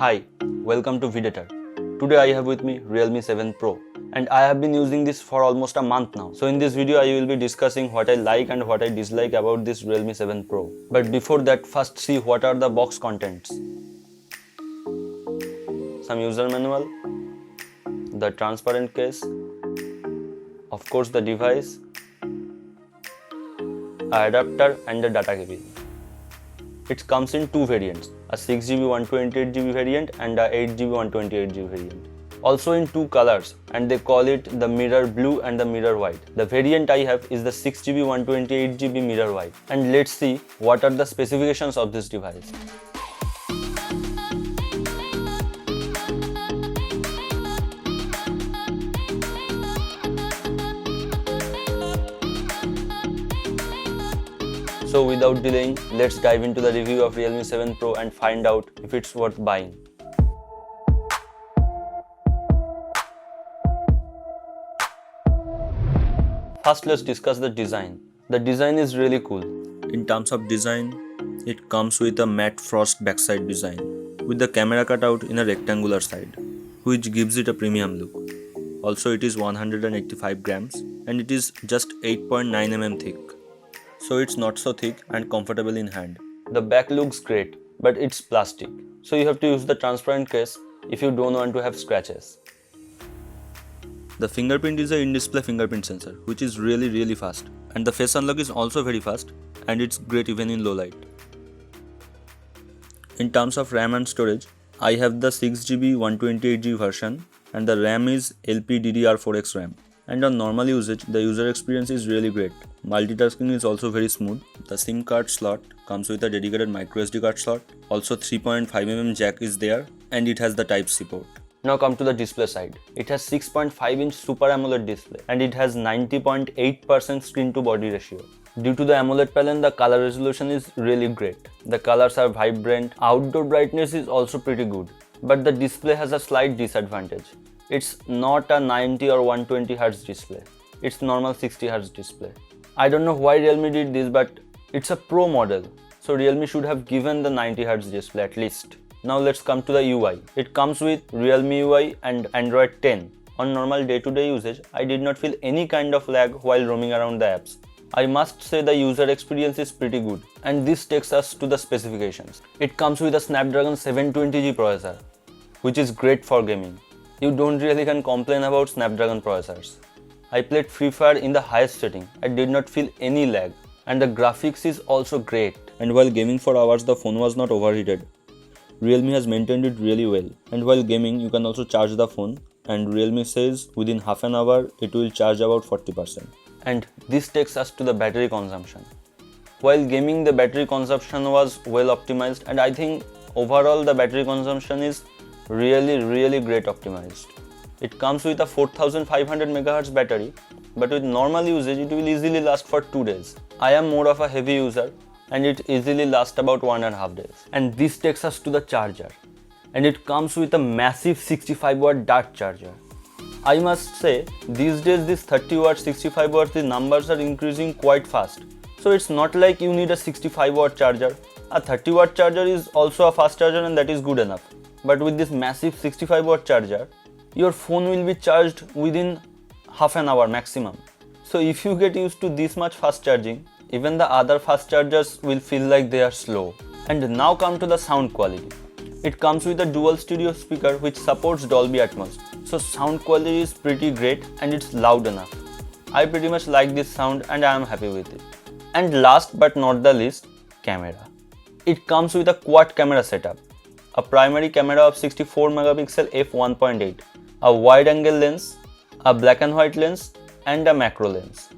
Hi, welcome to VIDETOR. Today I have with me Realme 7 Pro and I have been using this for almost a month now. So in this video I will be discussing what I like and what I dislike about this Realme 7 Pro. But before that, first see what are the box contents. Some user manual, the transparent case, of course the device, a adapter and the data cable. It comes in two variants, a 6GB 128GB variant and a 8GB 128GB variant. Also in two colors, and they call it the mirror blue and the mirror white. The variant I have is the 6GB 128GB mirror white. And let's see what are the specifications of this device. So without delaying, let's dive into the review of Realme 7 Pro and find out if it's worth buying. First, let's discuss the design. The design is really cool. In terms of design, it comes with a matte frost backside design with the camera cutout in a rectangular side, which gives it a premium look. Also, it is 185 grams and it is just 8.9 mm thick. So it's not so thick and comfortable in hand. The back looks great, but it's plastic. So you have to use the transparent case if you don't want to have scratches. The fingerprint is an in-display fingerprint sensor, which is really fast. And the face unlock is also very fast and it's great even in low light. In terms of RAM and storage, I have the 6GB 128GB version and the RAM is LPDDR4X RAM. And on normal usage, the user experience is really great. Multitasking is also very smooth. The SIM card slot comes with a dedicated microSD card slot. Also 3.5mm jack is there and it has the Type-C port. Now come to the display side. It has 6.5-inch Super AMOLED display and it has 90.8% screen to body ratio. Due to the AMOLED panel, the color resolution is really great. The colors are vibrant. Outdoor brightness is also pretty good. But the display has a slight disadvantage. It's not a 90 or 120Hz display. It's normal 60Hz display. I don't know why Realme did this, but it's a Pro model. So Realme should have given the 90Hz display at least. Now let's come to the UI. It comes with Realme UI and Android 10. On normal day-to-day usage, I did not feel any kind of lag while roaming around the apps. I must say the user experience is pretty good. And this takes us to the specifications. It comes with a Snapdragon 720G processor, which is great for gaming. You don't really can complain about Snapdragon processors. I played Free Fire in the highest setting. I did not feel any lag. And the graphics is also great. And while gaming for hours, the phone was not overheated. Realme has maintained it really well. And while gaming, you can also charge the phone. And Realme says within half an hour, it will charge about 40%. And this takes us to the battery consumption. While gaming, the battery consumption was well optimized. And I think overall the battery consumption is really great optimized. It comes with a 4500 MHz battery, but with normal usage it will easily last for 2 days. I am more of a heavy user and it easily lasts about 1.5 days. And this takes us to the charger. And it comes with a massive 65W dart charger. I must say, these days this 30W, 65W, the numbers are increasing quite fast. So it's not like you need a 65W charger. A 30W charger is also a fast charger and that is good enough. But with this massive 65W charger, your phone will be charged within half an hour maximum. So if you get used to this much fast charging, even the other fast chargers will feel like they are slow. And now come to the sound quality. It comes with a dual stereo speaker which supports Dolby Atmos. So sound quality is pretty great and it's loud enough. I pretty much like this sound and I am happy with it. And last but not the least, camera. It comes with a quad camera setup. A primary camera of 64 megapixel f1.8, a wide-angle lens, a black and white lens, and a macro lens.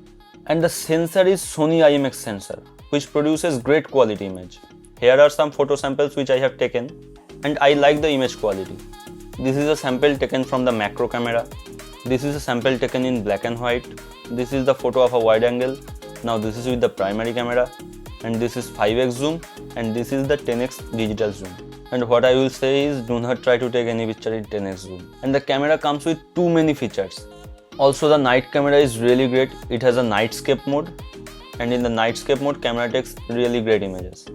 And the sensor is Sony IMX sensor, which produces great quality image. Here are some photo samples which I have taken, and I like the image quality. This is a sample taken from the macro camera. This is a sample taken in black and white. This is the photo of a wide angle. Now this is with the primary camera, and this is 5x zoom, and this is the 10x digital zoom. And what I will say is, do not try to take any picture in 10x zoom. And the camera comes with too many features. Also the night camera is really great. It has a nightscape mode. And in the nightscape mode, camera takes really great images.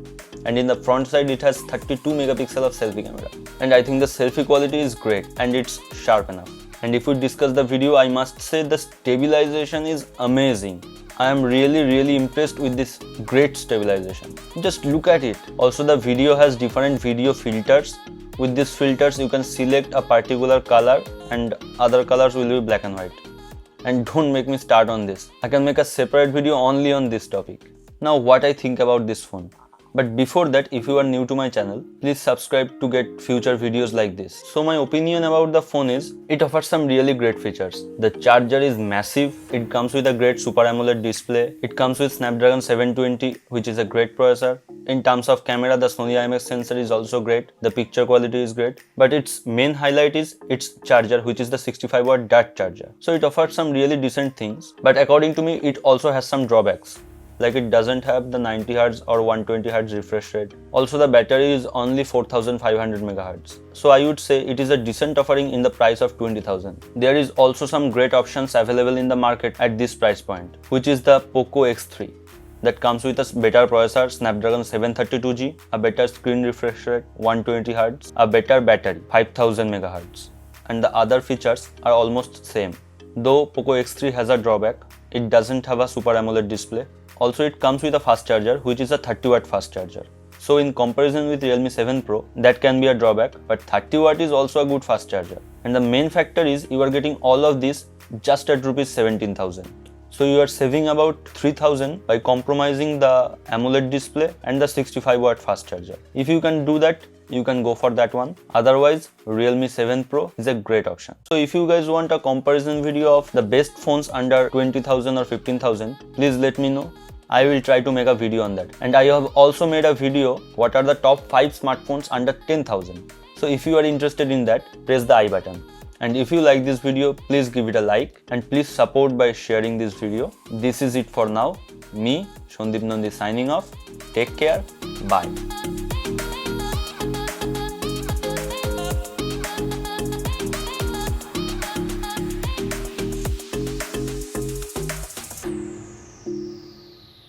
and in the front side it has 32 megapixel of selfie camera, and I think the selfie quality is great and it's sharp enough. And if we discuss the video, I must say the stabilization is amazing. I am really impressed with this great stabilization. Just look at it. Also the video has different video filters. With these filters you can select a particular color and other colors will be black and white. And don't make me start on this. I can make a separate video only on this topic. Now what I think about this phone. But before that, if you are new to my channel, please subscribe to get future videos like this. So my opinion about the phone is, it offers some really great features. The charger is massive, it comes with a great Super AMOLED display, it comes with Snapdragon 720, which is a great processor. In terms of camera, the Sony IMX sensor is also great, the picture quality is great, but its main highlight is its charger, which is the 65-watt dart charger. So it offers some really decent things, but according to me, it also has some drawbacks. Like it doesn't have the 90Hz or 120Hz refresh rate. Also the battery is only 4500 MHz. So I would say it is a decent offering in the price of 20,000. There is also some great options available in the market at this price point, which is the Poco X3. That comes with a better processor, Snapdragon 732G, a better screen refresh rate, 120Hz, a better battery, 5000 MHz. And the other features are almost same. Though Poco X3 has a drawback, it doesn't have a Super AMOLED display. Also it comes with a fast charger, which is a 30-watt fast charger. So in comparison with Realme 7 Pro, that can be a drawback, but 30 watt is also a good fast charger. And the main factor is you are getting all of this just at Rs 17,000. So you are saving about 3,000 by compromising the AMOLED display and the 65-watt fast charger. If you can do that, you can go for that one. Otherwise, Realme 7 Pro is a great option. So if you guys want a comparison video of the best phones under 20,000 or 15,000, please let me know. I will try to make a video on that. And I have also made a video what are the top 5 smartphones under 10,000. So if you are interested in that, press the I button. And if you like this video, please give it a like and please support by sharing this video. This is it for now. Me, Shondip Nandi signing off. Take care. Bye.